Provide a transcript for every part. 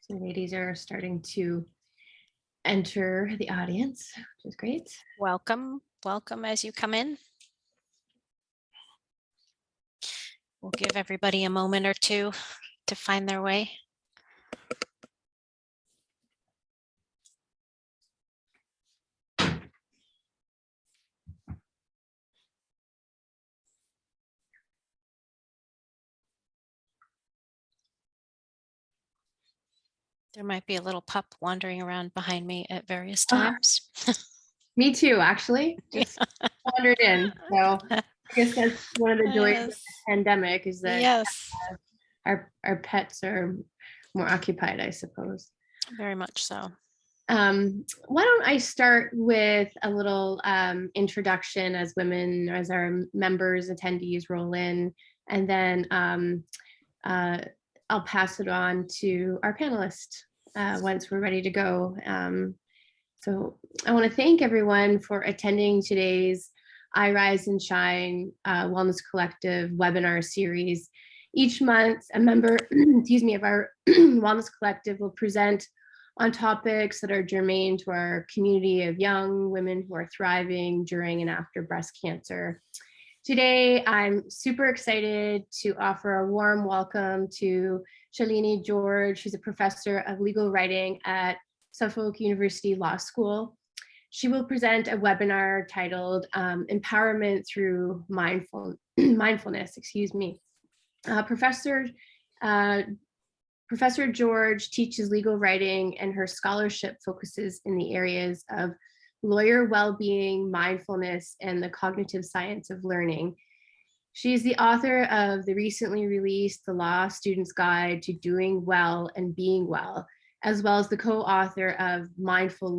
So ladies are starting to enter the audience, which is great. Welcome, welcome as you come in. We'll give everybody a moment or two to find their way. There might be a little pup wandering around behind me at various times. Me too, actually. Just wandered in. So I guess that's one of the joys of the pandemic, is that our pets are more occupied, I suppose. Very much so. Why don't I start with a little introduction as women, as our members, attendees roll in, and then I'll pass it on to our panelists once we're ready to go. So I want to thank everyone for attending today's iRise and Shine Wellness Collective webinar series. Each month, a member, excuse me, of our Wellness Collective will present on topics that are germane to our community of young women who are thriving during and after breast cancer. Today, I'm super excited to offer a warm welcome to Shailini George, who's a professor of legal writing at Suffolk University Law School. She will present a webinar titled Empowerment Through Mindfulness, excuse me. Professor George teaches legal writing, and her scholarship focuses in the areas of lawyer well-being, mindfulness, and the cognitive science of learning. She is the author of the recently released The Law Student's Guide to Doing Well and Being Well, as well as the co-author of Mindful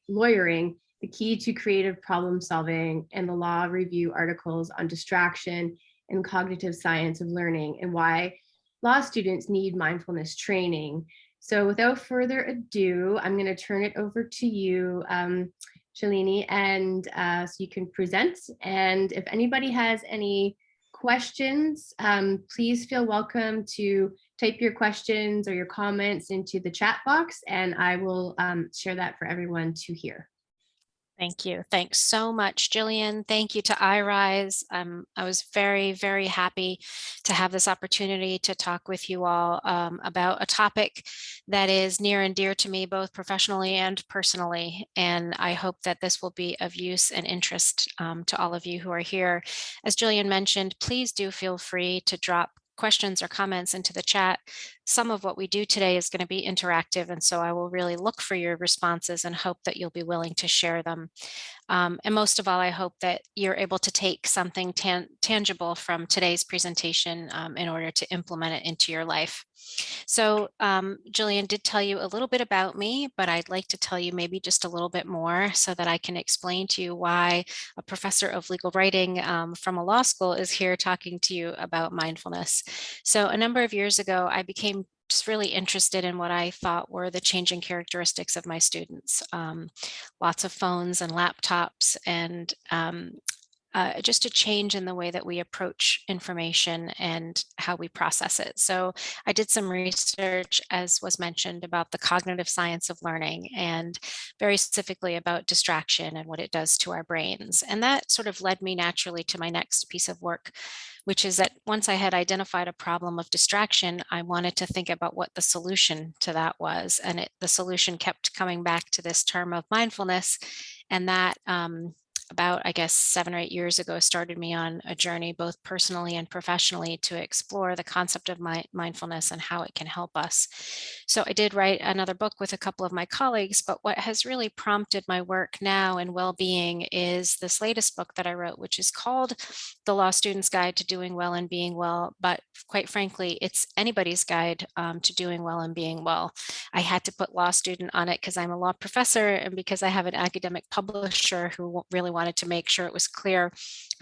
Lawyering, the Key to Creative Problem Solving, and the Law Review articles on distraction and cognitive science of learning, and why law students need mindfulness training. So without further ado, I'm going to turn it over to you, Shailini, and so you can present. And if anybody has any questions, please feel welcome to type your questions or your comments into the chat box, and I will share that for everyone to hear. Thank you. Thanks so much, Jillian. Thank you to iRise. I was very, very happy to have this opportunity to talk with you all about a topic that is near and dear to me, both professionally and personally. And I hope that this will be of use and interest to all of you who are here. As Jillian mentioned, please do feel free to drop questions or comments into the chat. Some of what we do today is going to be interactive, and so I will really look for your responses and hope that you'll be willing to share them. And most of all, I hope that you're able to take something tangible from today's presentation in order to implement it into your life. So Jillian did tell you a little bit about me, but I'd like to tell you maybe just a little bit more so that I can explain to you why a professor of legal writing from a law school is here talking to you about mindfulness. So a number of years ago, I became just really interested in what I thought were the changing characteristics of my students. Lots of phones and laptops, and just a change in the way that we approach information and how we process it. So I did some research, as was mentioned, about the cognitive science of learning, and very specifically about distraction and what it does to our brains. And that sort of led me naturally to my next piece of work, which is that once I had identified a problem of distraction, I wanted to think about what the solution to that was. And the solution kept coming back to this term of mindfulness. And that about, I guess, 7 or 8 years ago, started me on a journey, both personally and professionally, to explore the concept of mindfulness and how it can help us. So I did write another book with a couple of my colleagues, but what has really prompted my work now in well-being is this latest book that I wrote, which is called The Law Student's Guide to Doing Well and Being Well. But quite frankly, it's anybody's guide to doing well and being well. I had to put law student on it because I'm a law professor and because I have an academic publisher who really wanted to make sure it was clear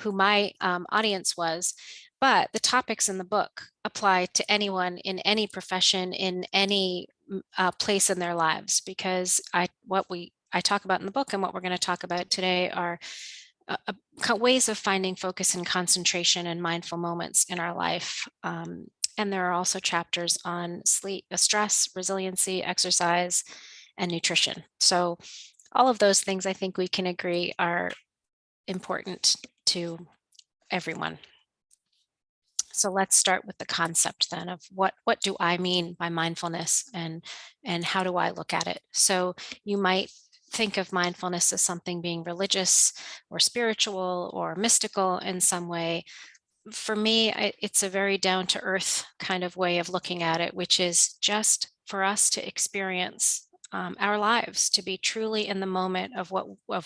who my audience was. But the topics in the book apply to anyone in any profession, in any place in their lives, because I talk about in the book and what we're going to talk about today are ways of finding focus and concentration and mindful moments in our life. And there are also chapters on sleep, stress, resiliency, exercise, and nutrition. So all of those things I think we can agree are important to everyone. So let's start with the concept then of what do I mean by mindfulness, and how do I look at it? So you might think of mindfulness as something being religious or spiritual or mystical in some way. For me, it's a very down to earth kind of way of looking at it, which is just for us to experience our lives, to be truly in the moment of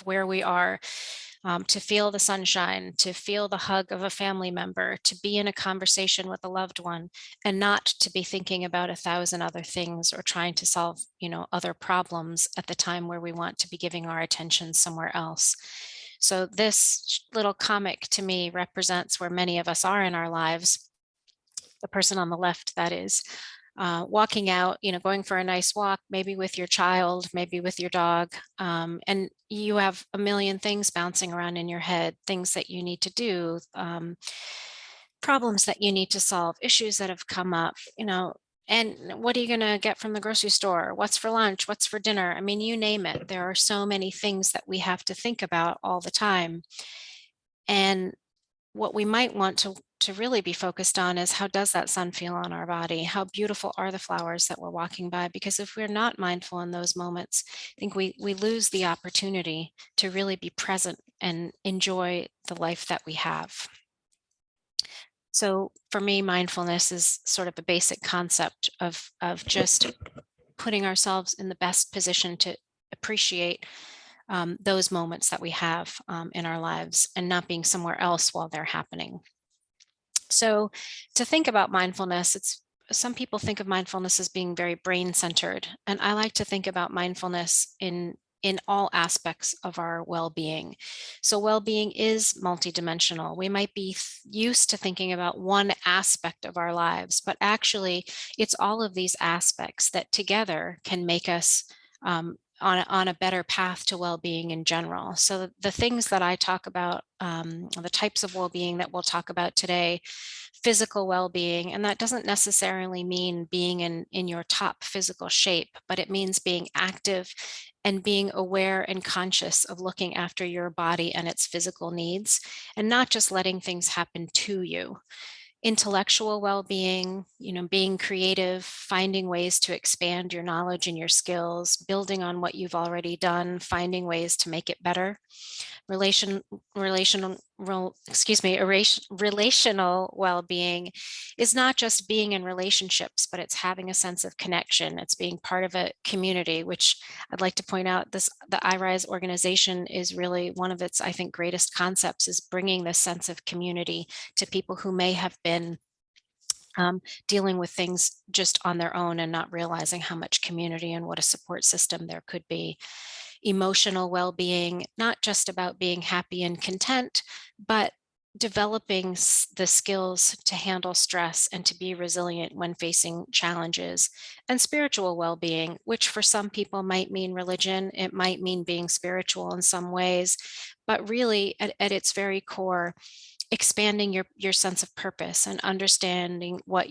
where we are, to feel the sunshine, to feel the hug of a family member, to be in a conversation with a loved one, and not to be thinking about 1,000 other things or trying to solve, other problems at the time where we want to be giving our attention somewhere else. So this little comic to me represents where many of us are in our lives. The person on the left, that is, walking out, going for a nice walk, maybe with your child, maybe with your dog, and you have a million things bouncing around in your head, things that you need to do, problems that you need to solve, issues that have come up, and what are you going to get from the grocery store? What's for lunch? What's for dinner? I mean, you name it. There are so many things that we have to think about all the time. And what we might want to really be focused on is, how does that sun feel on our body? How beautiful are the flowers that we're walking by? Because if we're not mindful in those moments, I think we lose the opportunity to really be present and enjoy the life that we have. So for me, mindfulness is sort of a basic concept of just putting ourselves in the best position to appreciate those moments that we have in our lives, and not being somewhere else while they're happening. So to think about mindfulness, some people think of mindfulness as being very brain centered, and I like to think about mindfulness in all aspects of our well-being. So well-being is multidimensional. We might be used to thinking about one aspect of our lives, but actually it's all of these aspects that together can make us on a better path to well-being in general. So the things that I talk about, the types of well-being that we'll talk about today: physical well-being, and that doesn't necessarily mean being in your top physical shape, but it means being active and being aware and conscious of looking after your body and its physical needs, and not just letting things happen to you. Intellectual well-being, being creative, finding ways to expand your knowledge and your skills, building on what you've already done, finding ways to make it better. Relational well-being is not just being in relationships, but it's having a sense of connection. It's being part of a community, which I'd like to point out, the iRise organization is really one of its, I think, greatest concepts, is bringing this sense of community to people who may have been dealing with things just on their own and not realizing how much community and what a support system there could be. Emotional well-being, not just about being happy and content, but developing the skills to handle stress and to be resilient when facing challenges. And spiritual well-being, which for some people might mean religion, it might mean being spiritual in some ways, but really at its very core, expanding your sense of purpose and understanding where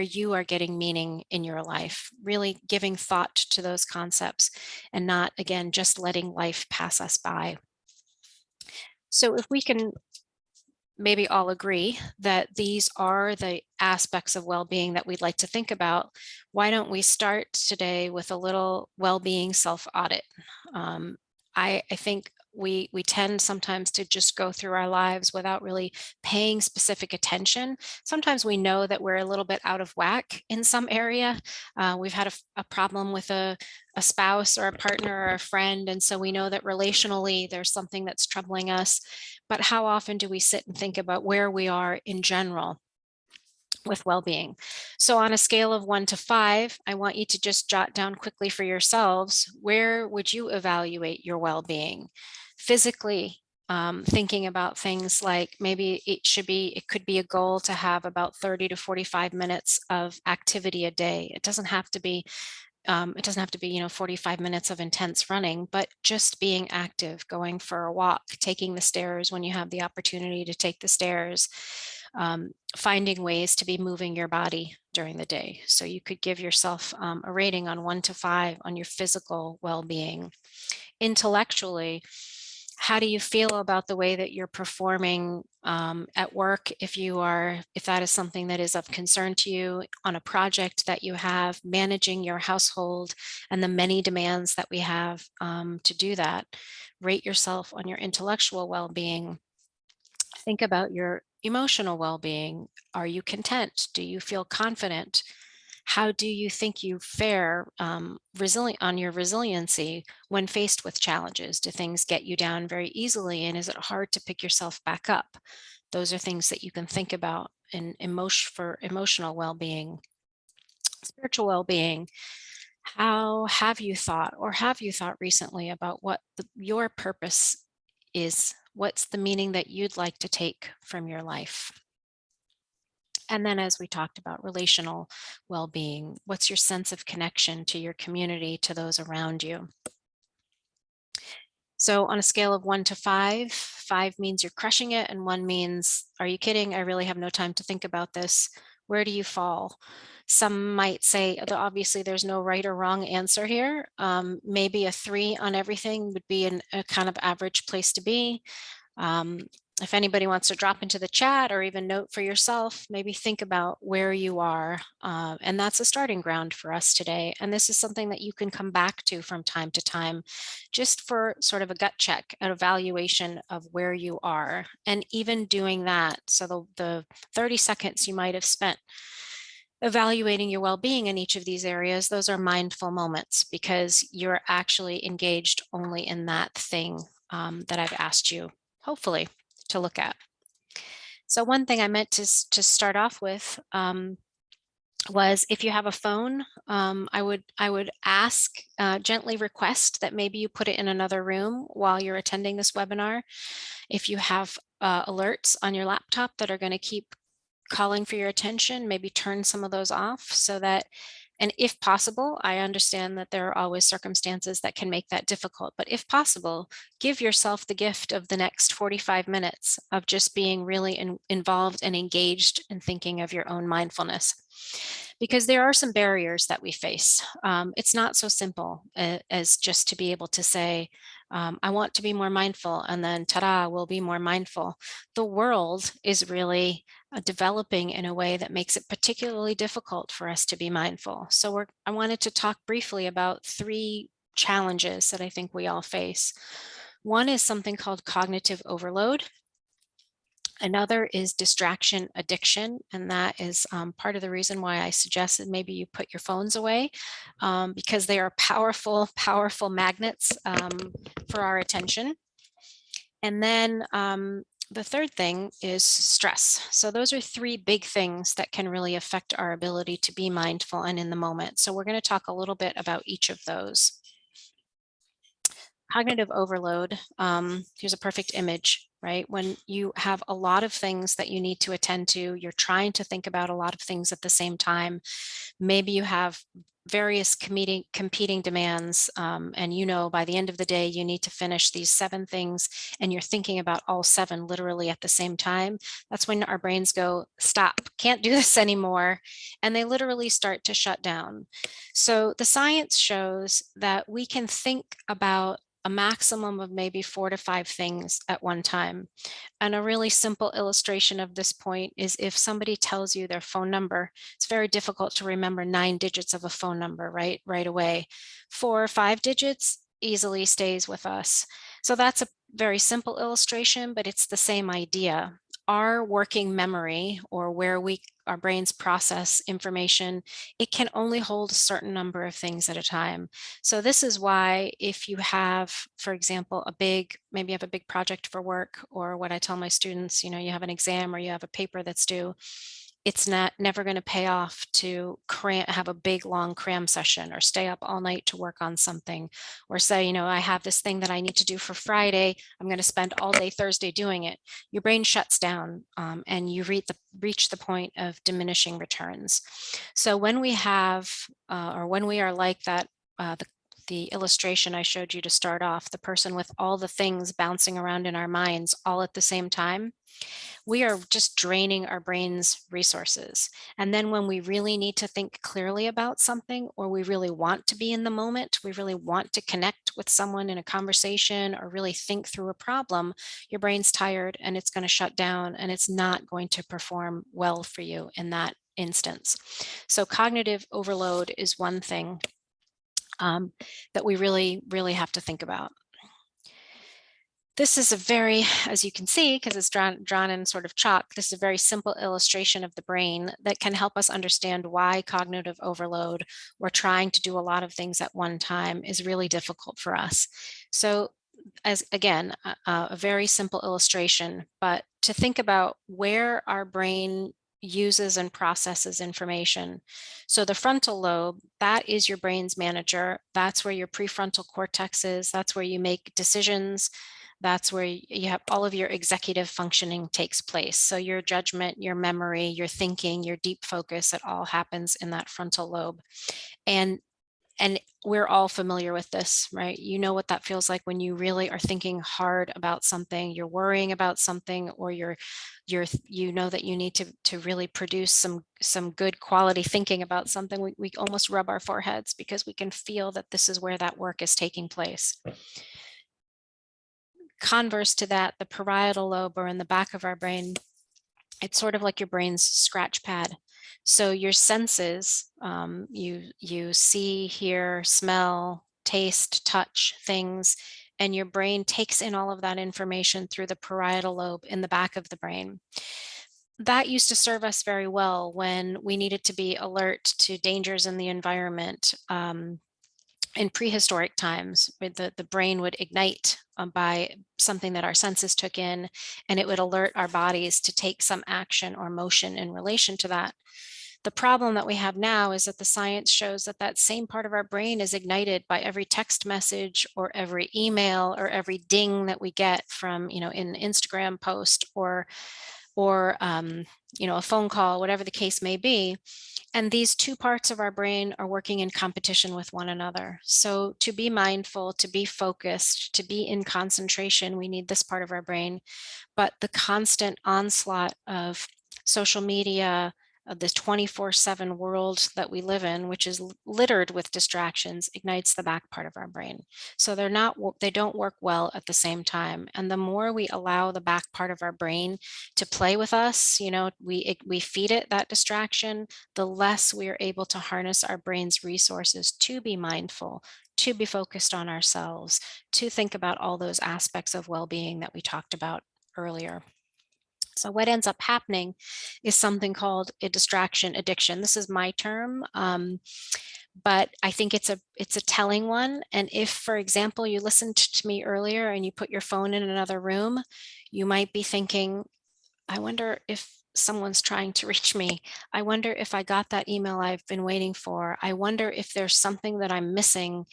you are getting meaning in your life, really giving thought to those concepts, and not, again, just letting life pass us by. So if we can maybe all agree that these are the aspects of well-being that we'd like to think about, why don't we start today with a little well-being self-audit? I think we tend sometimes to just go through our lives without really paying specific attention. Sometimes we know that we're a little bit out of whack in some area. We've had a problem with a spouse or a partner or a friend, and so we know that relationally there's something that's troubling us. But how often do we sit and think about where we are in general with well-being? So on a scale of 1 to 5, I want you to just jot down quickly for yourselves, where would you evaluate your well-being? Physically, thinking about things like maybe it could be a goal to have about 30 to 45 minutes of activity a day. It doesn't have to be, 45 minutes of intense running, but just being active, going for a walk, taking the stairs when you have the opportunity to take the stairs, finding ways to be moving your body during the day. So you could give yourself a rating on 1 to 5 on your physical well-being. Intellectually, how do you feel about the way that you're performing at work, if that is something that is of concern to you, on a project that you have, managing your household and the many demands that we have to do that? Rate yourself on your intellectual well-being. Think about your emotional well-being. Are you content? Do you feel confident? How do you think you fare resilient on your resiliency when faced with challenges? Do things get you down very easily, and is it hard to pick yourself back up? Those are things that you can think about in for emotional well-being. Spiritual well-being. Have you thought recently about what your purpose is? What's the meaning that you'd like to take from your life? And then, as we talked about, relational well-being. What's your sense of connection to your community, to those around you? So on a scale of 1 to 5, 5 means you're crushing it, and 1 means, are you kidding? I really have no time to think about this. Where do you fall? Some might say, obviously, there's no right or wrong answer here. Maybe a 3 on everything would be a kind of average place to be. If anybody wants to drop into the chat or even note for yourself, maybe think about where you are. And that's a starting ground for us today. And this is something that you can come back to from time to time, just for sort of a gut check, an evaluation of where you are. And even doing that, so the 30 seconds you might have spent evaluating your well-being in each of these areas, those are mindful moments, because you're actually engaged only in that thing that I've asked you, hopefully, to look at. So one thing I meant to start off with was, if you have a phone, I would ask, gently request that maybe you put it in another room while you're attending this webinar. If you have alerts on your laptop that are going to keep calling for your attention, maybe turn some of those off, so that, and if possible, I understand that there are always circumstances that can make that difficult, but if possible, give yourself the gift of the next 45 minutes of just being really involved and engaged in thinking of your own mindfulness. Because there are some barriers that we face. It's not so simple as just to be able to say, I want to be more mindful, and then ta-da, we'll be more mindful. The world is really developing in a way that makes it particularly difficult for us to be mindful. So I wanted to talk briefly about 3 challenges that I think we all face. One is something called cognitive overload. Another is distraction addiction, and that is part of the reason why I suggested maybe you put your phones away, because they are powerful, powerful magnets for our attention. And then the third thing is stress. So those are 3 big things that can really affect our ability to be mindful and in the moment. So we're going to talk a little bit about each of those. Cognitive overload, here's a perfect image, right? When you have a lot of things that you need to attend to, you're trying to think about a lot of things at the same time. Maybe you have various competing demands, and by the end of the day, you need to finish these 7 things, and you're thinking about all 7 literally at the same time. That's when our brains go, stop, can't do this anymore, and they literally start to shut down. So the science shows that we can think about a maximum of maybe 4 to 5 things at one time. And a really simple illustration of this point is, if somebody tells you their phone number, it's very difficult to remember 9 digits of a phone number right away. 4 or 5 digits easily stays with us. So that's a very simple illustration, but it's the same idea. Our working memory, or where our brains process information, it can only hold a certain number of things at a time. So this is why, if you have, for example, maybe you have a big project for work, or what I tell my students, you have an exam or you have a paper that's due, it's never going to pay off to have a big long cram session or stay up all night to work on something, or say, I have this thing that I need to do for Friday. I'm going to spend all day Thursday doing it. Your brain shuts down, and you reach the point of diminishing returns. So when we have, or when we are like that, the illustration I showed you to start off, the person with all the things bouncing around in our minds all at the same time, we are just draining our brain's resources. And then when we really need to think clearly about something, or we really want to be in the moment, we really want to connect with someone in a conversation or really think through a problem, your brain's tired and it's going to shut down and it's not going to perform well for you in that instance. So cognitive overload is one thing that we really, really have to think about. This is a very, as you can see, because it's drawn in sort of chalk, this is a very simple illustration of the brain that can help us understand why cognitive overload, or trying to do a lot of things at one time, is really difficult for us. So as again, a very simple illustration, but to think about where our brain uses and processes information. So the frontal lobe, that is your brain's manager. That's where your prefrontal cortex is. That's where you make decisions. That's where you have all of your executive functioning takes place. So your judgment, your memory, your thinking, your deep focus, it all happens in that frontal lobe. And we're all familiar with this, right? You know what that feels like when you really are thinking hard about something, you're worrying about something, or you know that you need to really produce some good quality thinking about something. We almost rub our foreheads because we can feel that this is where that work is taking place. Converse to that, the parietal lobe, or in the back of our brain, it's sort of like your brain's scratch pad. So your senses, you see, hear, smell, taste, touch things, and your brain takes in all of that information through the parietal lobe in the back of the brain. That used to serve us very well when we needed to be alert to dangers in the environment. In prehistoric times, where the brain would ignite by something that our senses took in, and it would alert our bodies to take some action or motion in relation to that. The problem that we have now is that the science shows that that same part of our brain is ignited by every text message or every email or every ding that we get from, an Instagram post or a phone call, whatever the case may be. And these two parts of our brain are working in competition with one another. So to be mindful, to be focused, to be in concentration, we need this part of our brain. But the constant onslaught of social media, of this 24/7 world that we live in, which is littered with distractions, ignites the back part of our brain. So they don't work well at the same time. And the more we allow the back part of our brain to play with us, we feed it that distraction, the less we are able to harness our brain's resources to be mindful, to be focused on ourselves, to think about all those aspects of well-being that we talked about earlier. So what ends up happening is something called a distraction addiction. This is my term, but I think it's a telling one. And if, for example, you listened to me earlier and you put your phone in another room, you might be thinking, I wonder if someone's trying to reach me. I wonder if I got that email I've been waiting for. I wonder if there's something that I'm missing,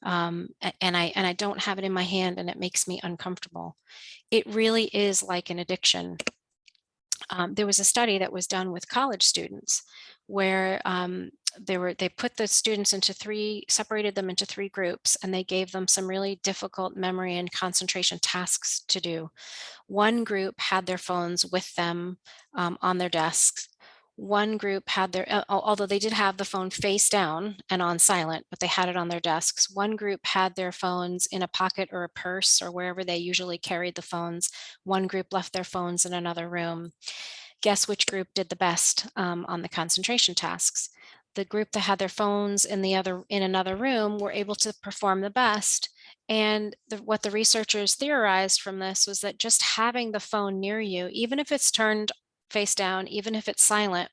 and I don't have it in my hand and it makes me uncomfortable. It really is like an addiction. There was a study that was done with college students where they put the students separated them into three groups, and they gave them some really difficult memory and concentration tasks to do. One group had their phones with them on their desks. One group had although they did have the phone face down and on silent, but they had it on their desks. One group had their phones in a pocket or a purse or wherever they usually carried the phones. One group left their phones in another room. Guess which group did the best on the concentration tasks? The group that had their phones in another room were able to perform the best. And what the researchers theorized from this was that just having the phone near you, even if it's turned face down, even if it's silent,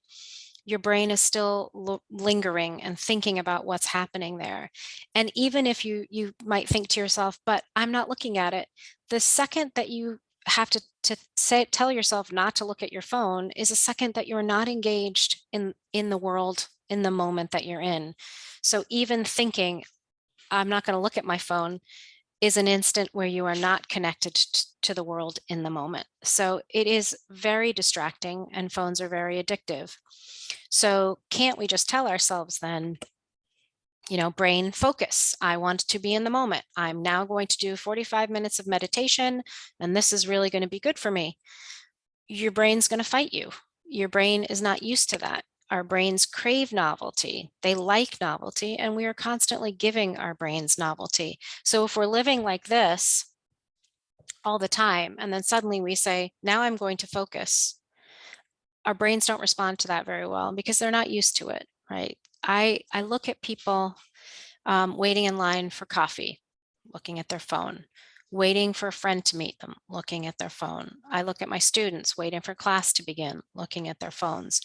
your brain is still lingering and thinking about what's happening there. And even if you might think to yourself, but I'm not looking at it, the second that you have to to say, tell yourself not to look at your phone is a second that you're not engaged in the world in the moment that you're in. So even thinking, I'm not going to look at my phone, is an instant where you are not connected to the world in the moment. So it is very distracting, and phones are very addictive. So can't we just tell ourselves then, brain, focus. I want to be in the moment. I'm now going to do 45 minutes of meditation, and this is really going to be good for me. Your brain's going to fight you. Your brain is not used to that. Our brains crave novelty. They like novelty, and we are constantly giving our brains novelty. So if we're living like this all the time, and then suddenly we say, now I'm going to focus, our brains don't respond to that very well because they're not used to it, right? I look at people waiting in line for coffee, looking at their phone, waiting for a friend to meet them, looking at their phone. I look at my students waiting for class to begin, looking at their phones.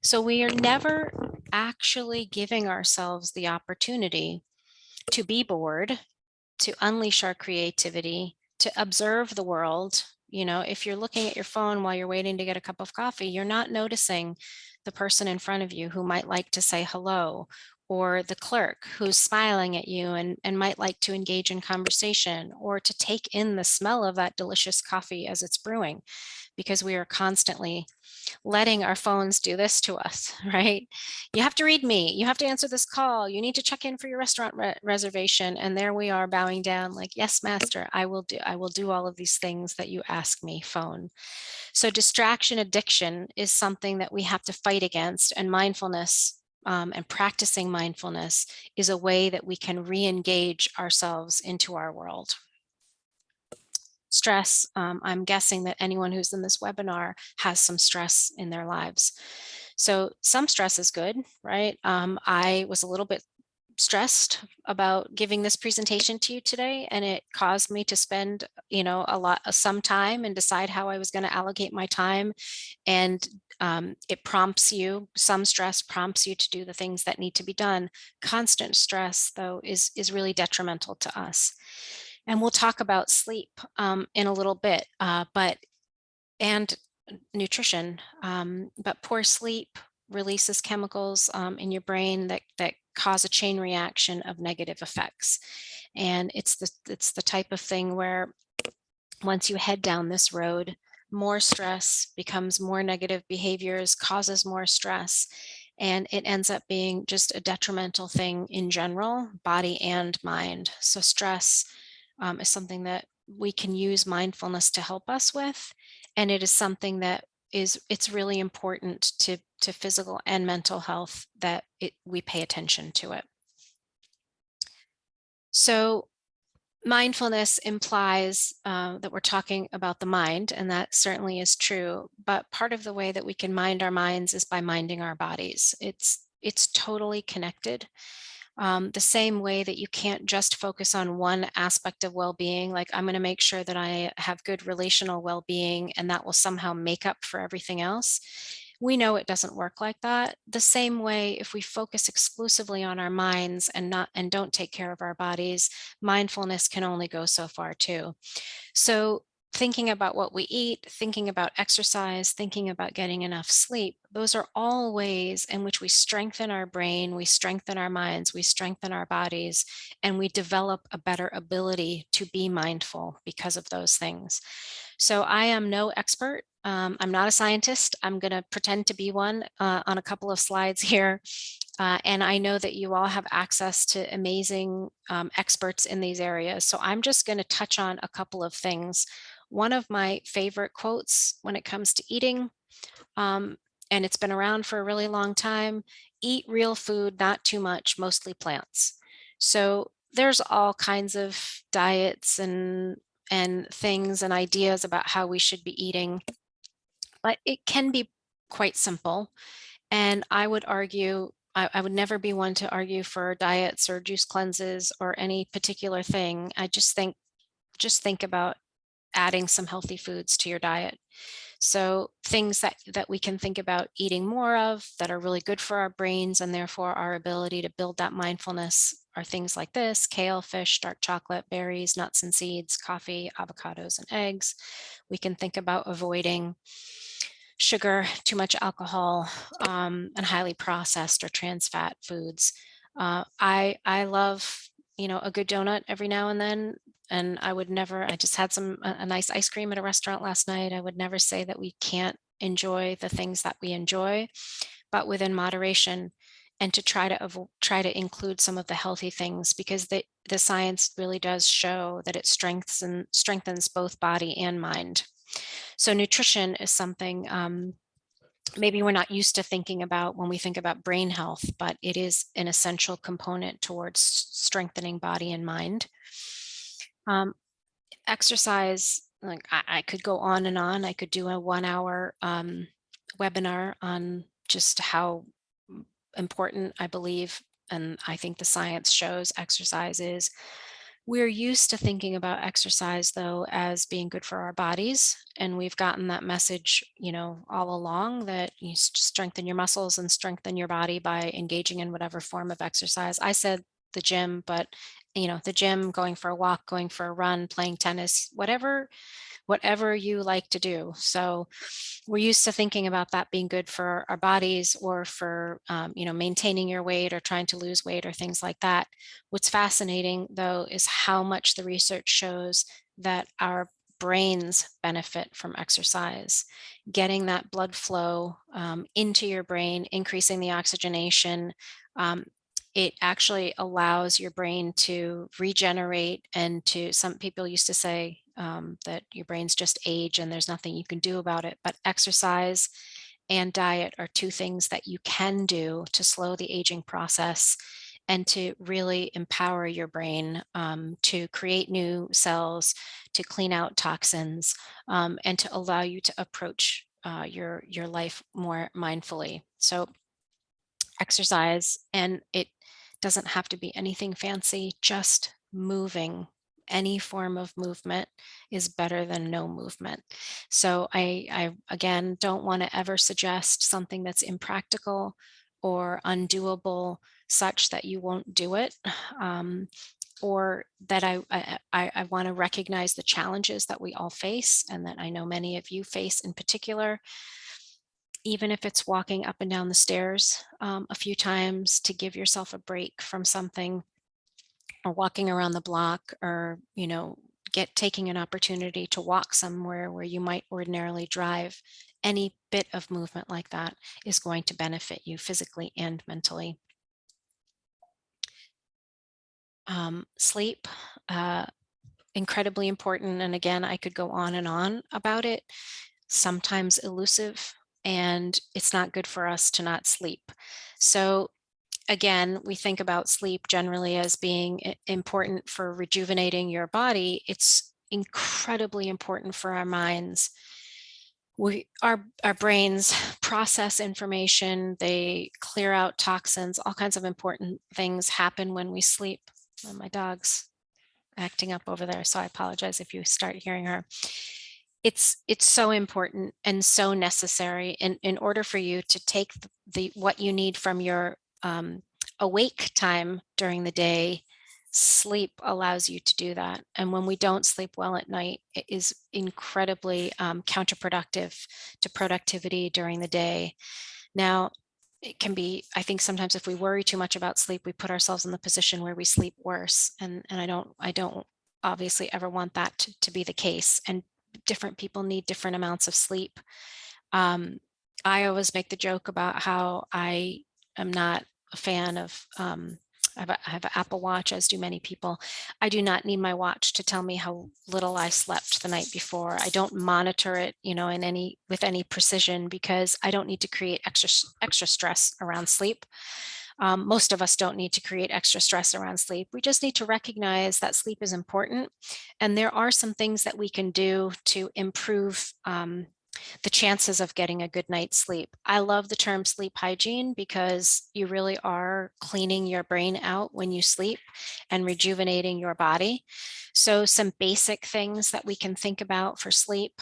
So we are never actually giving ourselves the opportunity to be bored, to unleash our creativity, to observe the world. If you're looking at your phone while you're waiting to get a cup of coffee, you're not noticing the person in front of you who might like to say hello, or the clerk who's smiling at you and might like to engage in conversation, or to take in the smell of that delicious coffee as it's brewing, because we are constantly letting our phones do this to us, right? You have to read me. You have to answer this call. You need to check in for your restaurant reservation. And there we are bowing down like, yes, master, I will do all of these things that you ask me, phone. So distraction addiction is something that we have to fight against, and mindfulness and practicing mindfulness is a way that we can re-engage ourselves into our world. Stress, I'm guessing that anyone who's in this webinar has some stress in their lives. So some stress is good, right? I was a little bit stressed about giving this presentation to you today, and it caused me to spend, some time and decide how I was going to allocate my time. And it prompts you, some stress prompts you to do the things that need to be done. Constant stress, though, is really detrimental to us. And we'll talk about sleep in a little bit, and nutrition. But poor sleep releases chemicals in your brain that cause a chain reaction of negative effects. And it's the type of thing where once you head down this road, more stress becomes more negative behaviors, causes more stress, and it ends up being just a detrimental thing in general, body and mind. So stress is something that we can use mindfulness to help us with, and it is something that it's really important to physical and mental health that we pay attention to it. So mindfulness implies that we're talking about the mind, and that certainly is true. But part of the way that we can mind our minds is by minding our bodies. It's totally connected. The same way that you can't just focus on one aspect of well-being, like I'm going to make sure that I have good relational well-being and that will somehow make up for everything else. We know it doesn't work like that. The same way, if we focus exclusively on our minds and don't take care of our bodies, mindfulness can only go so far too. So thinking about what we eat, thinking about exercise, thinking about getting enough sleep, those are all ways in which we strengthen our brain, we strengthen our minds, we strengthen our bodies, and we develop a better ability to be mindful because of those things. So I am no expert. I'm not a scientist. I'm going to pretend to be one on a couple of slides here. And I know that you all have access to amazing experts in these areas. So I'm just going to touch on a couple of things. One of my favorite quotes when it comes to eating, and it's been around for a really long time: eat real food, not too much, mostly plants. So there's all kinds of diets and things and ideas about how we should be eating, but it can be quite simple. And I would argue, I would never be one to argue for diets or juice cleanses or any particular thing. I just think about adding some healthy foods to your diet. So things that we can think about eating more of that are really good for our brains and therefore our ability to build that mindfulness are things like this: kale, fish, dark chocolate, berries, nuts and seeds, coffee, avocados, and eggs. We can think about avoiding sugar, too much alcohol, and highly processed or trans fat foods. I love, a good donut every now and then, and I would never. I just had a nice ice cream at a restaurant last night. I would never say that we can't enjoy the things that we enjoy, but within moderation, and to try to include some of the healthy things, because the science really does show that it strengthens both body and mind. So nutrition is something, maybe we're not used to thinking about when we think about brain health, but it is an essential component towards strengthening body and mind. Um, Exercise, like I could go on and on. I could do a 1 hour webinar on just how important I believe, and I think the science shows exercise is. We're used to thinking about exercise, though, as being good for our bodies. And we've gotten that message, all along, that you strengthen your muscles and strengthen your body by engaging in whatever form of exercise. I said the gym, but the gym, going for a walk, going for a run, playing tennis, whatever you like to do. So we're used to thinking about that being good for our bodies, or for maintaining your weight or trying to lose weight or things like that. What's fascinating, though, is how much the research shows that our brains benefit from exercise. Getting that blood flow into your brain, increasing the oxygenation, um, it actually allows your brain to regenerate. And some people used to say that your brains just age and there's nothing you can do about it. But exercise and diet are two things that you can do to slow the aging process and to really empower your brain to create new cells, to clean out toxins, and to allow you to approach your life more mindfully. So exercise, and it doesn't have to be anything fancy, just moving. Any form of movement is better than no movement. So I again don't want to ever suggest something that's impractical or undoable, such that you won't do it. Um, or that I want to recognize the challenges that we all face, and that I know many of you face in particular. Even if it's walking up and down the stairs a few times to give yourself a break from something, or walking around the block, or taking an opportunity to walk somewhere where you might ordinarily drive. Any bit of movement like that is going to benefit you physically and mentally. Sleep, incredibly important, and again, I could go on and on about it. Sometimes elusive, and it's not good for us to not sleep. So again, we think about sleep generally as being important for rejuvenating your body. It's incredibly important for our minds. Our brains process information, they clear out toxins, all kinds of important things happen when we sleep. Oh, my dog's acting up over there, so I apologize if you start hearing her. It's so important and so necessary in order for you to take the what you need from your awake time during the day. Sleep allows you to do that, and when we don't sleep well at night, it is incredibly counterproductive to productivity during the day. Now, it can be, I think sometimes if we worry too much about sleep, we put ourselves in the position where we sleep worse, and I don't obviously ever want that to be the case. And different people need different amounts of sleep. um, I always make the joke about how I am not a fan of I have an Apple Watch, as do many people. I do not need my watch to tell me how little I slept the night before. I don't monitor it, with any precision, because I don't need to create extra stress around sleep. Most of us don't need to create extra stress around sleep. We just need to recognize that sleep is important, and there are some things that we can do to improve the chances of getting a good night's sleep. I love the term sleep hygiene, because you really are cleaning your brain out when you sleep and rejuvenating your body. So some basic things that we can think about for sleep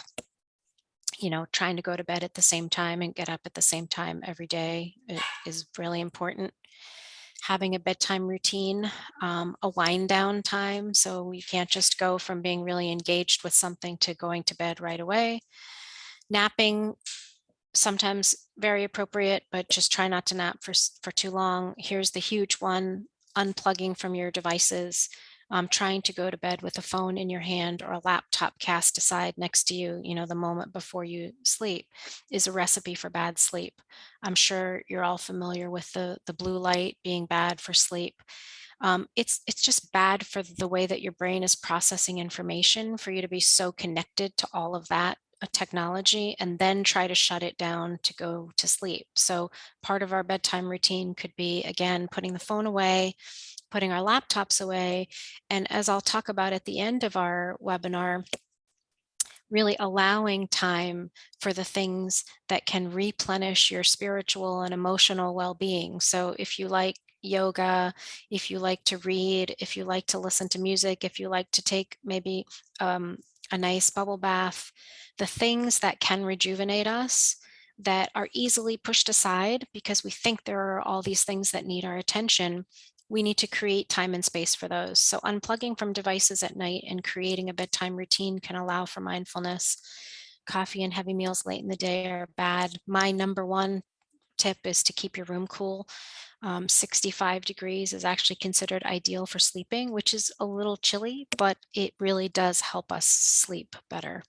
trying to go to bed at the same time and get up at the same time every day is really important. Having a bedtime routine, a wind down time. So you can't just go from being really engaged with something to going to bed right away. Napping, sometimes very appropriate, but just try not to nap for too long. Here's the huge one: unplugging from your devices. Trying to go to bed with a phone in your hand or a laptop cast aside next to you, the moment before you sleep, is a recipe for bad sleep. I'm sure you're all familiar with the blue light being bad for sleep. It's just bad for the way that your brain is processing information, for you to be so connected to all of that technology and then try to shut it down to go to sleep. So part of our bedtime routine could be, again, putting the phone away, putting our laptops away, and as I'll talk about at the end of our webinar, really allowing time for the things that can replenish your spiritual and emotional well-being. So if you like yoga, if you like to read, if you like to listen to music, if you like to take maybe a nice bubble bath, the things that can rejuvenate us, that are easily pushed aside because we think there are all these things that need our attention, we need to create time and space for those. So unplugging from devices at night and creating a bedtime routine can allow for mindfulness. Coffee and heavy meals late in the day are bad. My number one tip is to keep your room cool. 65 degrees is actually considered ideal for sleeping, which is a little chilly, but it really does help us sleep better.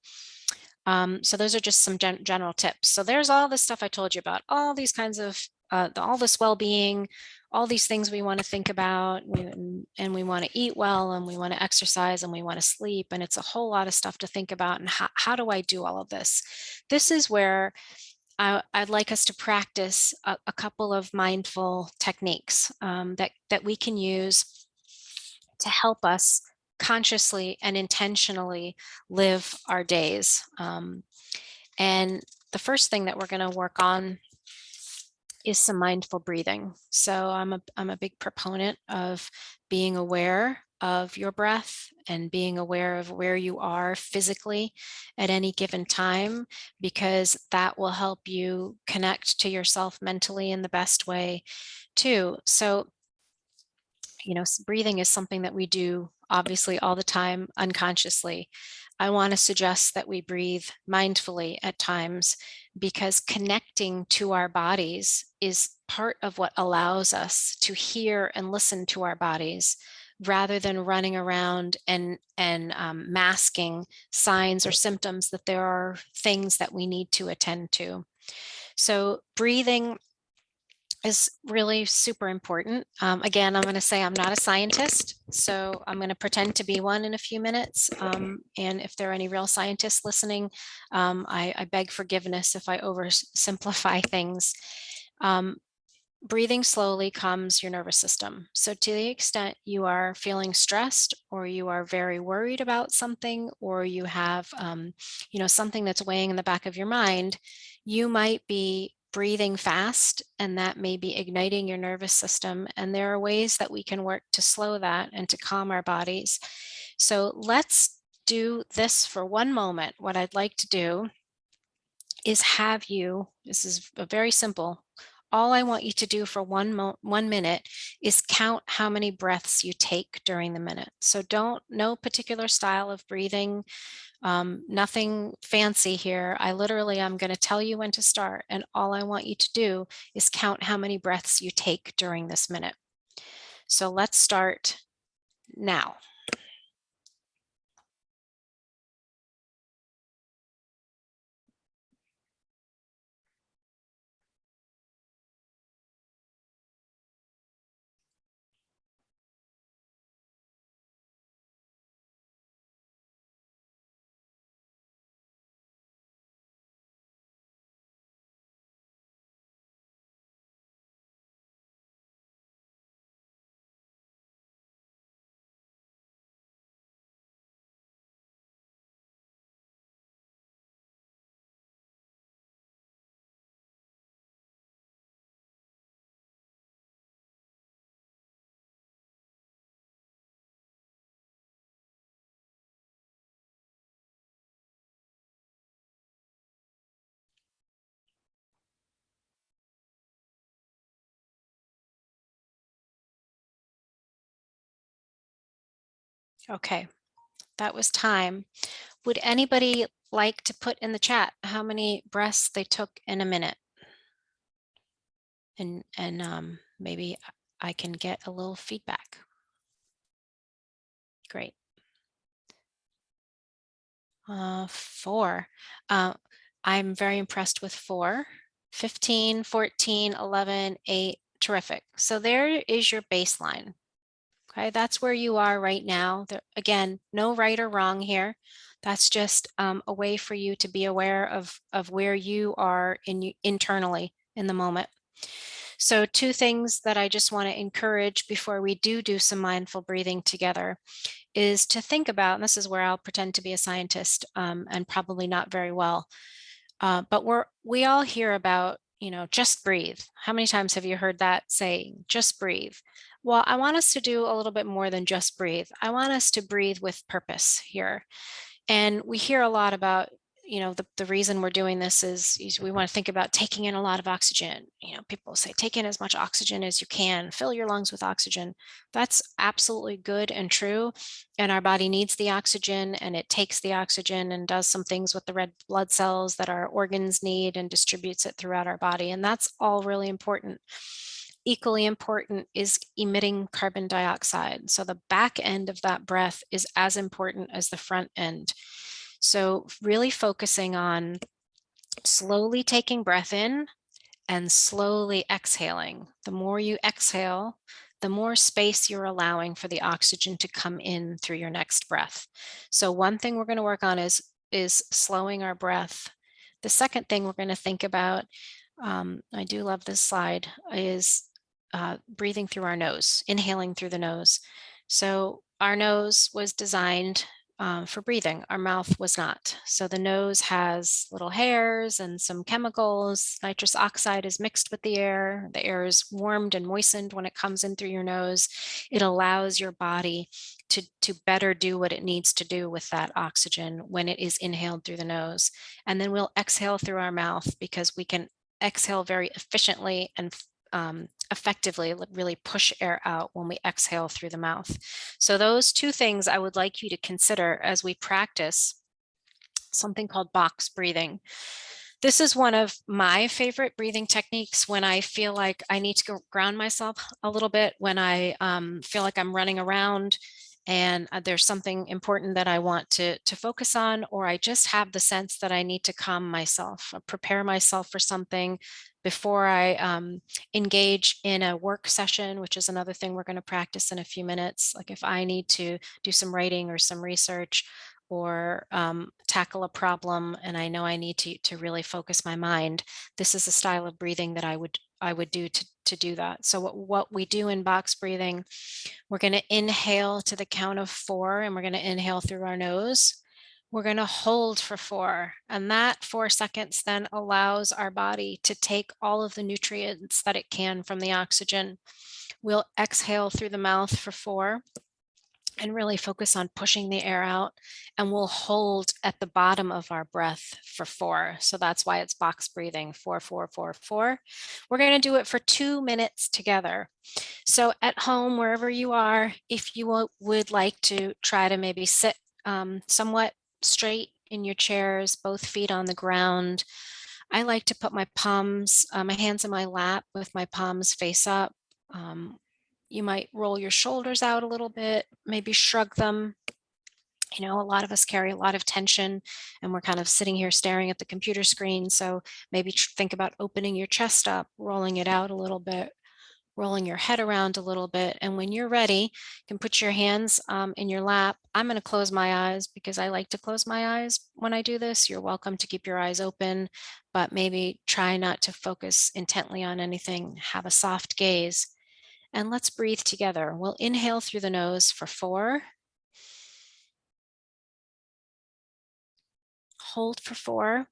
So those are just some general tips. So there's all this stuff I told you about, all these kinds of, all this well-being, all these things we want to think about, and we want to eat well, and we want to exercise, and we want to sleep. And it's a whole lot of stuff to think about. And how do I do all of this? This is where I'd like us to practice a couple of mindful techniques that we can use to help us consciously and intentionally live our days. And the first thing that we're going to work on is some mindful breathing. So I'm a big proponent of being aware of your breath and being aware of where you are physically at any given time, because that will help you connect to yourself mentally in the best way too. So breathing is something that we do obviously all the time unconsciously. I want to suggest that we breathe mindfully at times, because connecting to our bodies is part of what allows us to hear and listen to our bodies, rather than running around and masking signs or symptoms that there are things that we need to attend to. So breathing is really super important. Again, I'm going to say I'm not a scientist, so I'm going to pretend to be one in a few minutes. And if there are any real scientists listening, I beg forgiveness if I oversimplify things. Breathing slowly calms your nervous system. So to the extent you are feeling stressed, or you are very worried about something, or you have something that's weighing in the back of your mind, you might be breathing fast, and that may be igniting your nervous system. And there are ways that we can work to slow that and to calm our bodies. So let's do this for one moment. What I'd like to do is have you, this is a very simple, all I want you to do for 1 minute is count how many breaths you take during the minute. So no particular style of breathing, nothing fancy here. I literally, I'm going to tell you when to start, and all I want you to do is count how many breaths you take during this minute. So let's start now. Okay, that was time. Would anybody like to put in the chat how many breaths they took in a minute? And maybe I can get a little feedback. Great. 4. I'm very impressed with 4. 15, 14, 11, 8. Terrific. So there is your baseline. Okay, that's where you are right now. There, again, no right or wrong here. That's just a way for you to be aware of where you are internally in the moment. So 2 things that I just want to encourage before we do some mindful breathing together is to think about, and this is where I'll pretend to be a scientist, and probably not very well, but we all hear about, just breathe. How many times have you heard that saying, just breathe? Well, I want us to do a little bit more than just breathe. I want us to breathe with purpose here. And we hear a lot about, the reason we're doing this is we want to think about taking in a lot of oxygen. People say, take in as much oxygen as you can, fill your lungs with oxygen. That's absolutely good and true. And our body needs the oxygen, and it takes the oxygen and does some things with the red blood cells that our organs need and distributes it throughout our body. And that's all really important. Equally important is emitting carbon dioxide. So the back end of that breath is as important as the front end. So really focusing on slowly taking breath in and slowly exhaling. The more you exhale, the more space you're allowing for the oxygen to come in through your next breath. So one thing we're going to work on is slowing our breath. The second thing we're going to think about, I do love this slide, is breathing through our nose, inhaling through the nose. So our nose was designed for breathing. Our mouth was not. So the nose has little hairs and some chemicals. Nitrous oxide is mixed with the air. The air is warmed and moistened when it comes in through your nose. It allows your body to better do what it needs to do with that oxygen when it is inhaled through the nose. And then we'll exhale through our mouth, because we can exhale very efficiently and effectively really push air out when we exhale through the mouth. So those 2 things I would like you to consider as we practice something called box breathing. This is one of my favorite breathing techniques when I feel like I need to ground myself a little bit, when I feel like I'm running around and there's something important that I want to focus on, or I just have the sense that I need to calm myself, prepare myself for something before I engage in a work session, which is another thing we're going to practice in a few minutes. Like if I need to do some writing or some research, or tackle a problem, and I know I need to really focus my mind, this is a style of breathing that I would do to do that. So what we do in box breathing, we're going to inhale to the count of 4, and we're going to inhale through our nose. We're going to hold for 4, and that 4 seconds then allows our body to take all of the nutrients that it can from the oxygen. We'll exhale through the mouth for 4 and really focus on pushing the air out, and we'll hold at the bottom of our breath for 4. So that's why it's box breathing, 4, 4, 4, 4. We're going to do it for 2 minutes together. So at home, wherever you are, if you would like to try to maybe sit somewhat straight in your chairs, both feet on the ground. I like to put my hands in my lap with my palms face up. You might roll your shoulders out a little bit, maybe shrug them. A lot of us carry a lot of tension, and we're kind of sitting here staring at the computer screen. So maybe think about opening your chest up, rolling it out a little bit, rolling your head around a little bit. And when you're ready, you can put your hands in your lap. I'm going to close my eyes because I like to close my eyes when I do this. You're welcome to keep your eyes open, but maybe try not to focus intently on anything. Have a soft gaze. And let's breathe together. We'll inhale through the nose for 4. Hold for 4.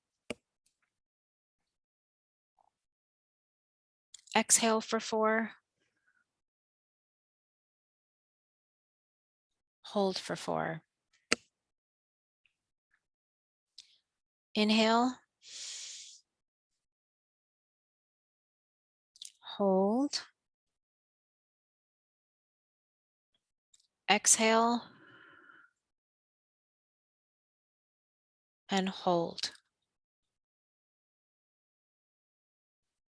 Exhale for 4. Hold for 4. Inhale. Hold. Exhale. and hold.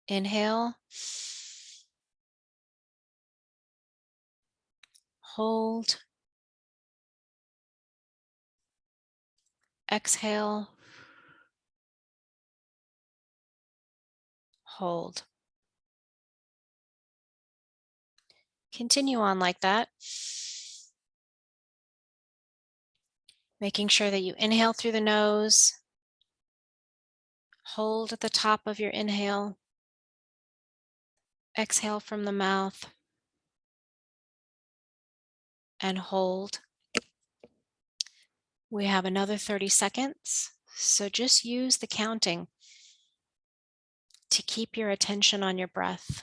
Inhale, hold, exhale, hold. Continue on like that, making sure that you inhale through the nose, hold at the top of your inhale, exhale from the mouth, and hold. We have another 30 seconds, so just use the counting to keep your attention on your breath.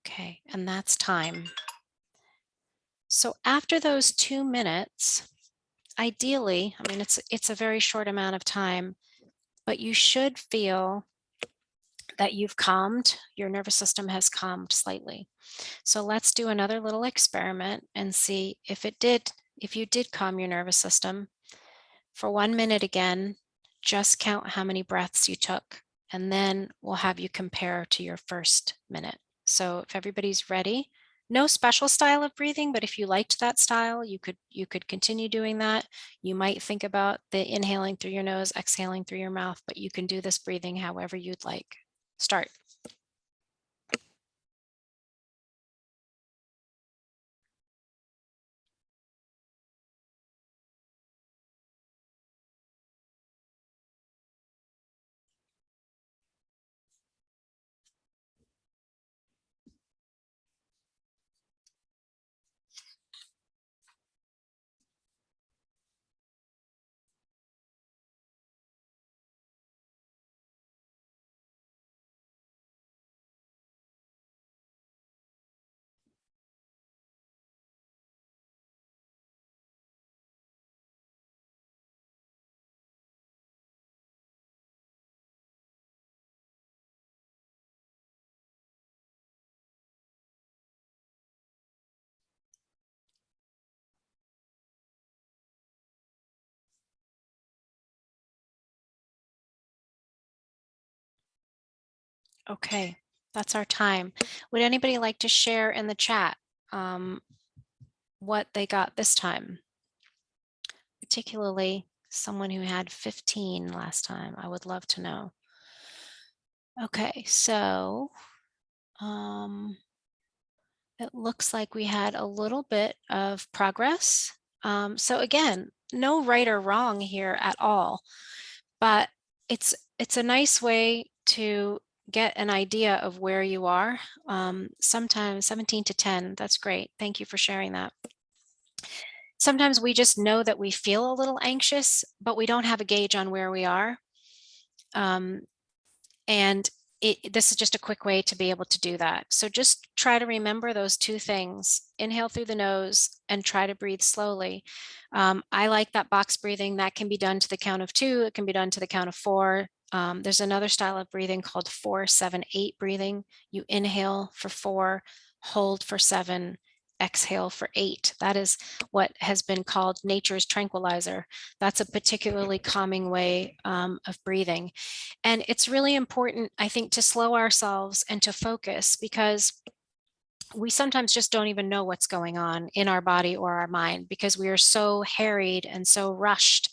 Okay, and that's time. So after those 2 minutes, ideally, I mean, it's a very short amount of time, but you should feel that you've calmed, your nervous system has calmed slightly. So let's do another little experiment and see if you did calm your nervous system. For 1 minute again, just count how many breaths you took, and then we'll have you compare to your first minute. So if everybody's ready, no special style of breathing, but if you liked that style, you could continue doing that. You might think about the inhaling through your nose, exhaling through your mouth, but you can do this breathing however you'd like. Start. Okay, that's our time. Would anybody like to share in the chat um, what they got this time? Particularly someone who had 15 last time. I would love to know. Okay, so it looks like we had a little bit of progress. So again, no right or wrong here at all, but it's a nice way to get an idea of where you are. Sometimes 17 to 10, that's great. Thank you for sharing that. Sometimes we just know that we feel a little anxious, but we don't have a gauge on where we are. And this is just a quick way to be able to do that. So just try to remember those two things. Inhale through the nose and try to breathe slowly. I like that box breathing. That can be done to the count of 2. It can be done to the count of 4. There's another style of breathing called 4-7-8 breathing. You inhale for 4, hold for 7, exhale for 8. That is what has been called nature's tranquilizer. That's a particularly calming way of breathing. And it's really important, I think, to slow ourselves and to focus, because we sometimes just don't even know what's going on in our body or our mind because we are so harried and so rushed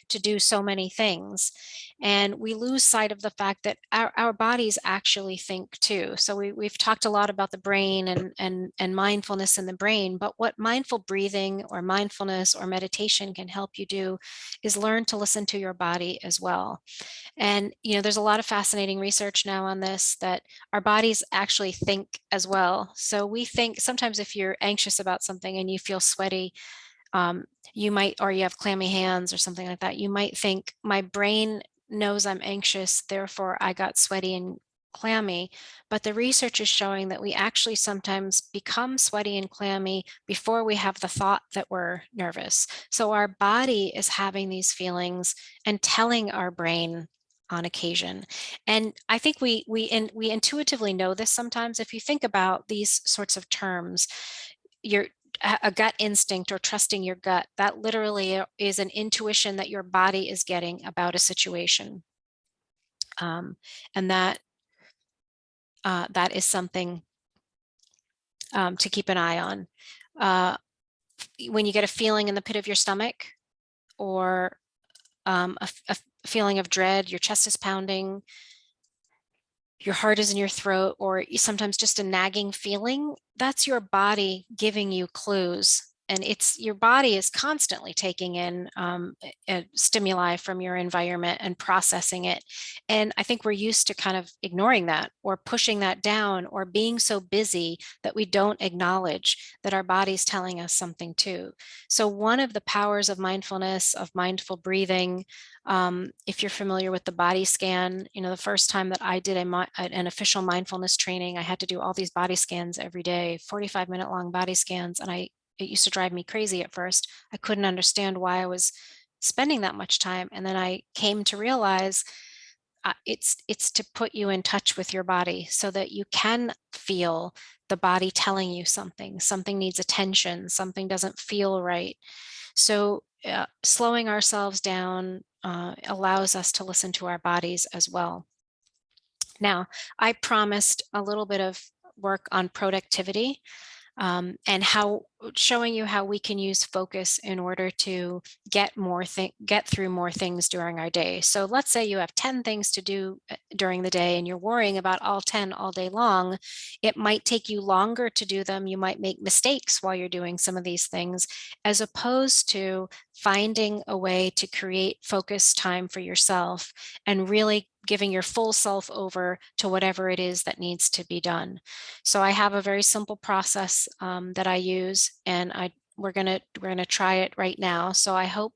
to do so many things. And we lose sight of the fact that our bodies actually think too. So we've talked a lot about the brain and mindfulness in the brain, but what mindful breathing or mindfulness or meditation can help you do is learn to listen to your body as well. And, there's a lot of fascinating research now on this, that our bodies actually think as well. So we think sometimes if you're anxious about something and you feel sweaty, you might, or you have clammy hands or something like that, you might think my brain knows I'm anxious, therefore I got sweaty and clammy. But the research is showing that we actually sometimes become sweaty and clammy before we have the thought that we're nervous. So our body is having these feelings and telling our brain on occasion. And I think we intuitively know this sometimes. If you think about these sorts of terms, your a gut instinct or trusting your gut, that literally is an intuition that your body is getting about a situation. And that is something to keep an eye on. Uh, when you get a feeling in the pit of your stomach, or a feeling of dread, your chest is pounding, your heart is in your throat, or sometimes just a nagging feeling, that's your body giving you clues. And it's your body is constantly taking in stimuli from your environment and processing it. And I think we're used to kind of ignoring that or pushing that down or being so busy that we don't acknowledge that our body's telling us something too. So one of the powers of mindfulness, of mindful breathing, if you're familiar with the body scan, the first time that I did an official mindfulness training, I had to do all these body scans every day, 45-minute long body scans. And it used to drive me crazy at first. I couldn't understand why I was spending that much time. And then I came to realize it's to put you in touch with your body so that you can feel the body telling you something needs attention, something doesn't feel right. So slowing ourselves down allows us to listen to our bodies as well. Now, I promised a little bit of work on productivity, and showing you how we can use focus in order to get through more things during our day. So let's say you have 10 things to do during the day and you're worrying about all 10 all day long. It might take you longer to do them. You might make mistakes while you're doing some of these things, as opposed to finding a way to create focus time for yourself and really giving your full self over to whatever it is that needs to be done. So I have a very simple process that I use, and we're gonna try it right now. So I hope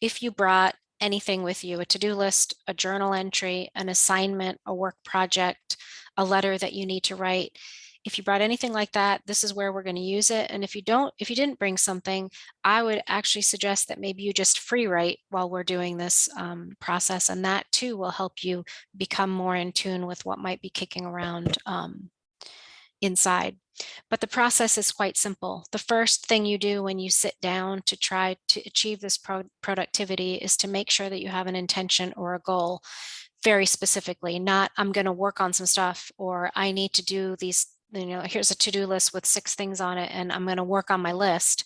if you brought anything with you, a to-do list, a journal entry, an assignment, a work project, a letter that you need to write, if you brought anything like that, this is where we're going to use it. And if you didn't bring something, I would actually suggest that maybe you just free write while we're doing this process, and that too will help you become more in tune with what might be kicking around inside. But the process is quite simple. The first thing you do when you sit down to try to achieve this productivity is to make sure that you have an intention or a goal, very specifically, not I'm going to work on some stuff, or I need to do these, here's a to-do list with 6 things on it and I'm going to work on my list.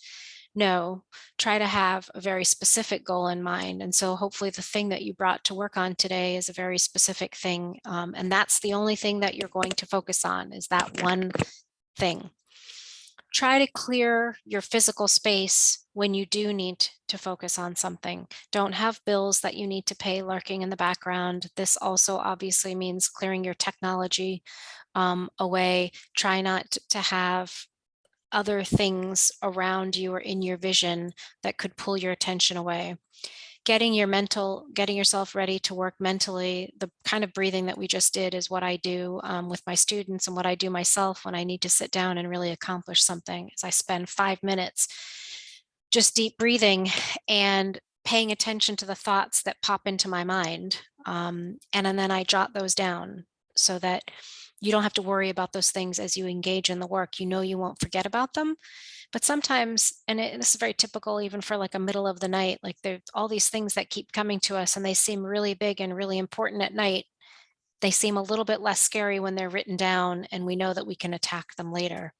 No, try to have a very specific goal in mind. And so hopefully the thing that you brought to work on today is a very specific thing. And that's the only thing that you're going to focus on, is that one thing. Try to clear your physical space when you do need to focus on something. Don't have bills that you need to pay lurking in the background. This also obviously means clearing your technology away. Try not to have other things around you or in your vision that could pull your attention away. Getting yourself ready to work mentally, the kind of breathing that we just did is what I do with my students, and what I do myself when I need to sit down and really accomplish something is I spend 5 minutes just deep breathing and paying attention to the thoughts that pop into my mind. And then I jot those down so that you don't have to worry about those things as you engage in the work. You won't forget about them. But sometimes, and this is very typical even for like a middle of the night, like there's all these things that keep coming to us and they seem really big and really important at night. They seem a little bit less scary when they're written down and we know that we can attack them later.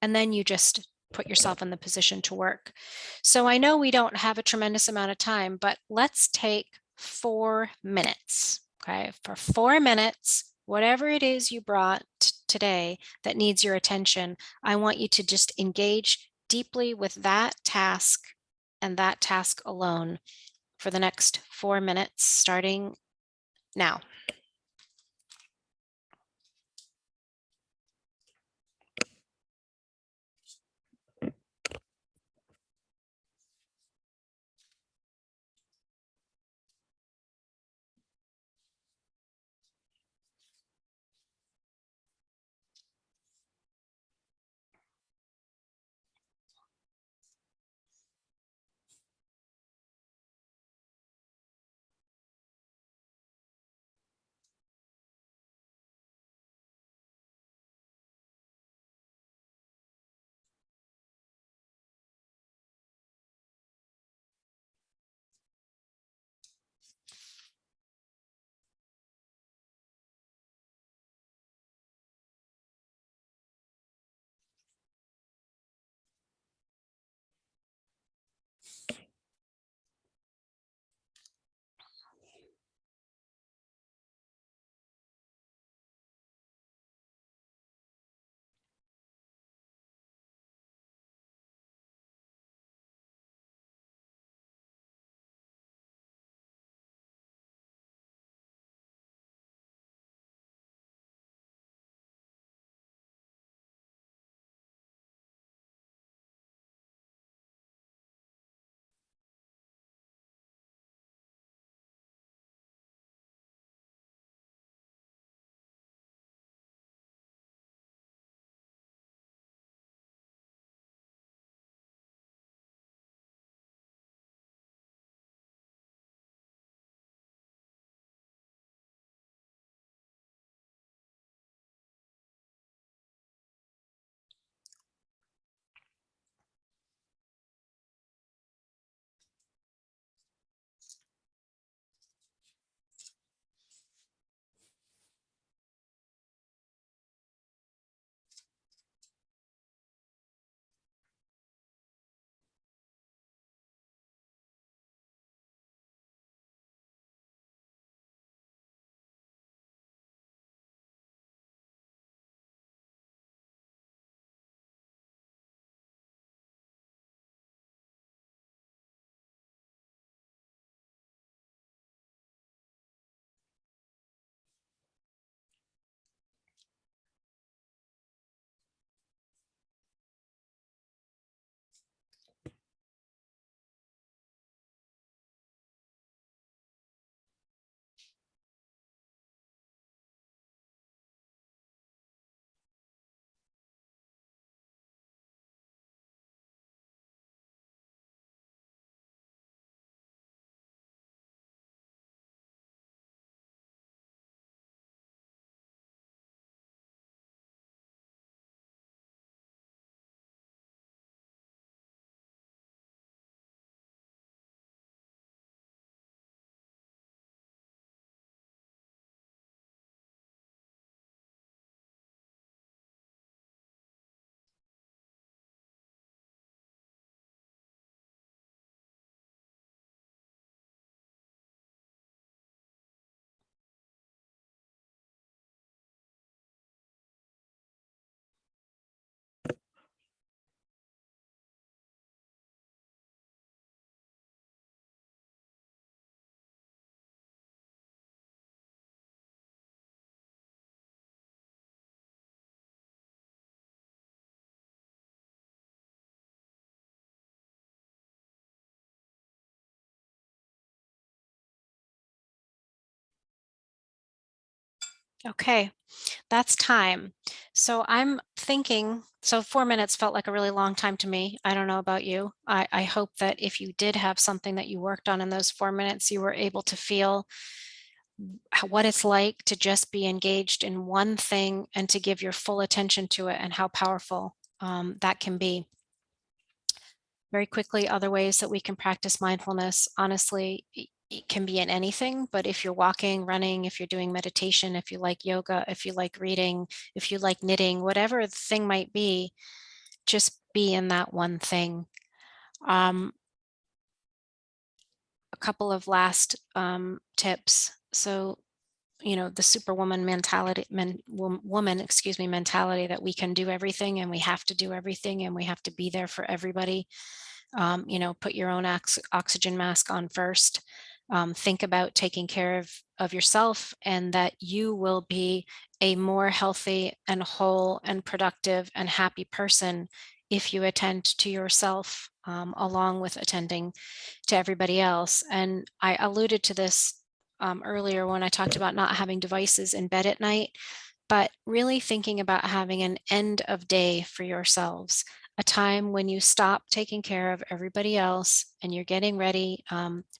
And then you just put yourself in the position to work. So I know we don't have a tremendous amount of time, but let's take 4 minutes. Okay, for 4 minutes, whatever it is you brought today that needs your attention, I want you to just engage deeply with that task and that task alone for the next 4 minutes, starting now. Okay, that's time. So I'm thinking, so 4 minutes felt like a really long time to me. I don't know about you. I hope that if you did have something that you worked on in those 4 minutes, you were able to feel what it's like to just be engaged in one thing and to give your full attention to it, and how powerful that can be. Very quickly, other ways that we can practice mindfulness, honestly, it can be in anything, but if you're walking, running, if you're doing meditation, if you like yoga, if you like reading, if you like knitting, whatever the thing might be, just be in that one thing. Um, a couple of last tips. So, the superwoman mentality, woman, excuse me, mentality that we can do everything and we have to do everything and we have to be there for everybody. Put your own oxygen mask on first. Think about taking care of yourself, and that you will be a more healthy and whole and productive and happy person if you attend to yourself, along with attending to everybody else. And I alluded to this earlier when I talked about not having devices in bed at night, but really thinking about having an end of day for yourselves, a time when you stop taking care of everybody else and you're getting ready.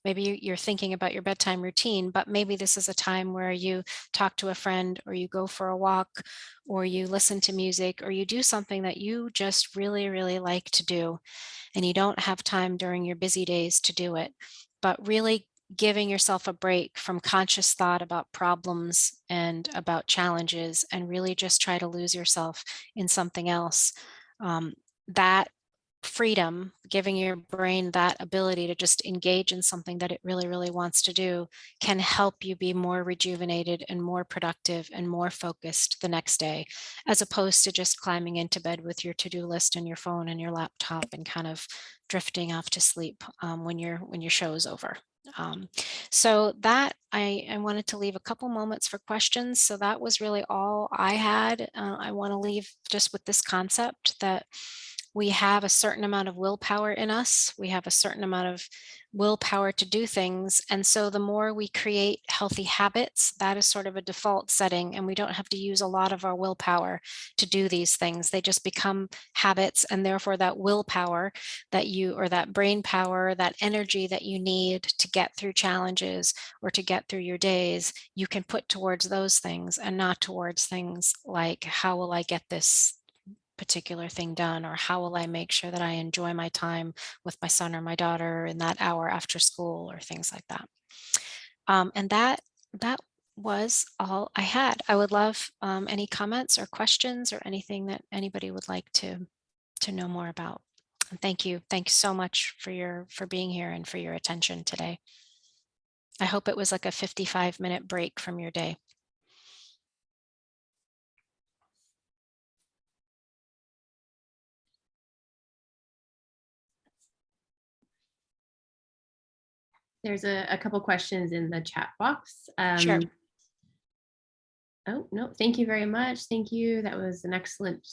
Maybe you're thinking about your bedtime routine, but maybe this is a time where you talk to a friend, or you go for a walk, or you listen to music, or you do something that you just really, really like to do, and you don't have time during your busy days to do it. But really giving yourself a break from conscious thought about problems and about challenges, and really just try to lose yourself in something else. That freedom, giving your brain that ability to just engage in something that it really, really wants to do, can help you be more rejuvenated and more productive and more focused the next day, as opposed to just climbing into bed with your to-do list and your phone and your laptop and kind of drifting off to sleep when your show is over. Um, so that I wanted to leave a couple moments for questions. So that was really all I had. I want to leave just with this concept that we have a certain amount of willpower in us. We have a certain amount of willpower to do things. And so the more we create healthy habits, that is sort of a default setting. And we don't have to use a lot of our willpower to do these things. They just become habits. And therefore, that willpower or that brain power, that energy that you need to get through challenges or to get through your days, you can put towards those things and not towards things like, how will I get this particular thing done, or how will I make sure that I enjoy my time with my son or my daughter in that hour after school, or things like that. And that was all I had. I would love any comments or questions or anything that anybody would like to know more about. And thank you. Thanks so much for being here and for your attention today. I hope it was like a 55-minute break from your day. There's a couple questions in the chat box. Sure. Oh, no, thank you very much. Thank you. That was an excellent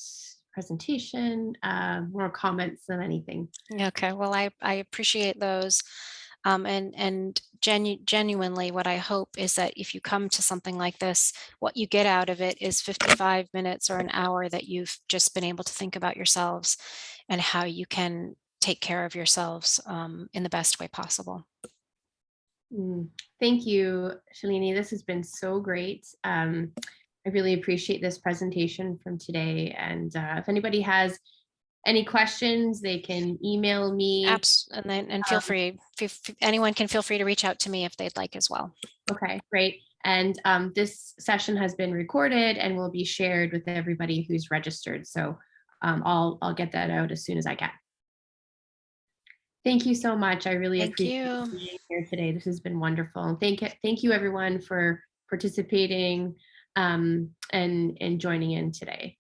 presentation. More comments than anything. Okay, well, I appreciate those. And genuinely, what I hope is that if you come to something like this, what you get out of it is 55 minutes or an hour that you've just been able to think about yourselves and how you can take care of yourselves in the best way possible. Thank you, Shailini. This has been so great. I really appreciate this presentation from today. And if anybody has any questions, they can email me. And feel free, anyone can feel free to reach out to me if they'd like as well. Okay, great. And this session has been recorded and will be shared with everybody who's registered. So I'll get that out as soon as I can. Thank you so much. I really appreciate you being here today. This has been wonderful. And thank you everyone for participating and joining in today.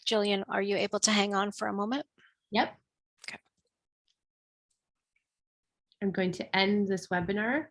Jillian, are you able to hang on for a moment? Yep. Okay. I'm going to end this webinar.